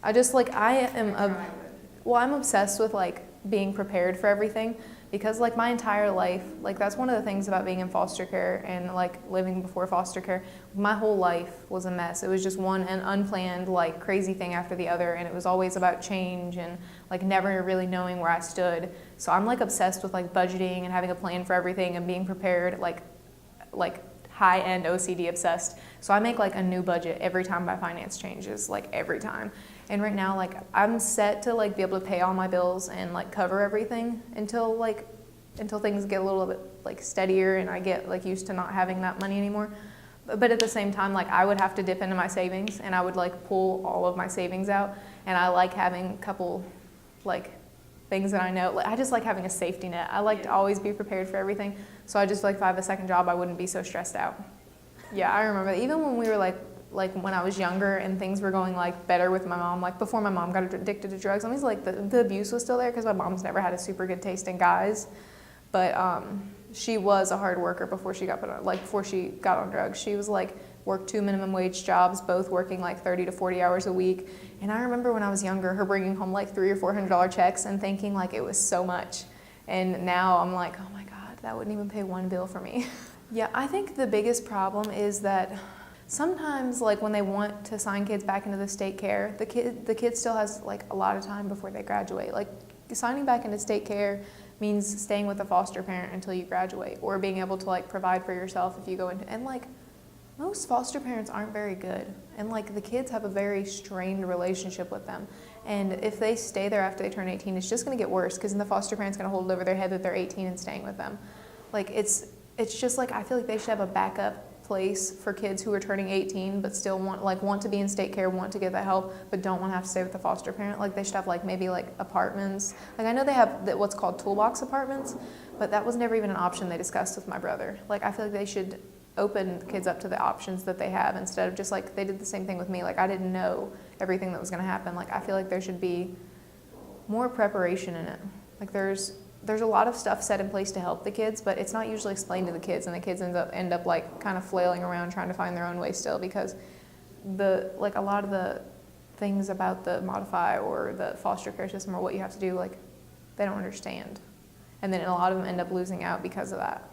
I just like, I'm obsessed with like being prepared for everything because like my entire life, like that's one of the things about being in foster care and like living before foster care. My whole life was a mess. It was just an unplanned like crazy thing after the other, and it was always about change and like never really knowing where I stood. So I'm like obsessed with like budgeting and having a plan for everything and being prepared, like high-end OCD obsessed. So I make like a new budget every time my finance changes, like every time. And right now, like I'm set to like be able to pay all my bills and like cover everything until things get a little bit like steadier and I get like used to not having that money anymore. But at the same time, like I would have to dip into my savings and I would like pull all of my savings out. And I like having a couple like things that I know. Like, I just like having a safety net. I like to always be prepared for everything. So I just like if I have a second job, I wouldn't be so stressed out. Yeah, I remember even when we were like when I was younger and things were going like better with my mom, like before my mom got addicted to drugs, I mean, like the abuse was still there because my mom's never had a super good taste in guys. But she was a hard worker before she got on drugs. She was like worked 2 minimum wage jobs, both working like 30 to 40 hours a week. And I remember when I was younger, her bringing home like $300 or $400 checks and thinking like it was so much. And now I'm like, oh my God, that wouldn't even pay one bill for me. Yeah, I think the biggest problem is that sometimes like when they want to sign kids back into the state care, the kid still has like a lot of time before they graduate. Like signing back into state care means staying with a foster parent until you graduate or being able to like provide for yourself if you go into, and like most foster parents aren't very good. And like the kids have a very strained relationship with them. And if they stay there after they turn 18, it's just gonna get worse because then the foster parent's gonna hold it over their head that they're 18 and staying with them. Like it's just like, I feel like they should have a backup place for kids who are turning 18 but still want to be in state care, want to get that help, but don't want to have to stay with the foster parent. Like they should have like maybe like apartments. Like I know they have what's called toolbox apartments, but that was never even an option they discussed with my brother. Like I feel like they should open kids up to the options that they have instead of just like they did the same thing with me. Like I didn't know everything that was going to happen. Like I feel like there should be more preparation in it. Like there's a lot of stuff set in place to help the kids, but it's not usually explained to the kids, and the kids end up like kind of flailing around trying to find their own way still because a lot of the things about the Modify or the foster care system or what you have to do, like they don't understand. And then a lot of them end up losing out because of that.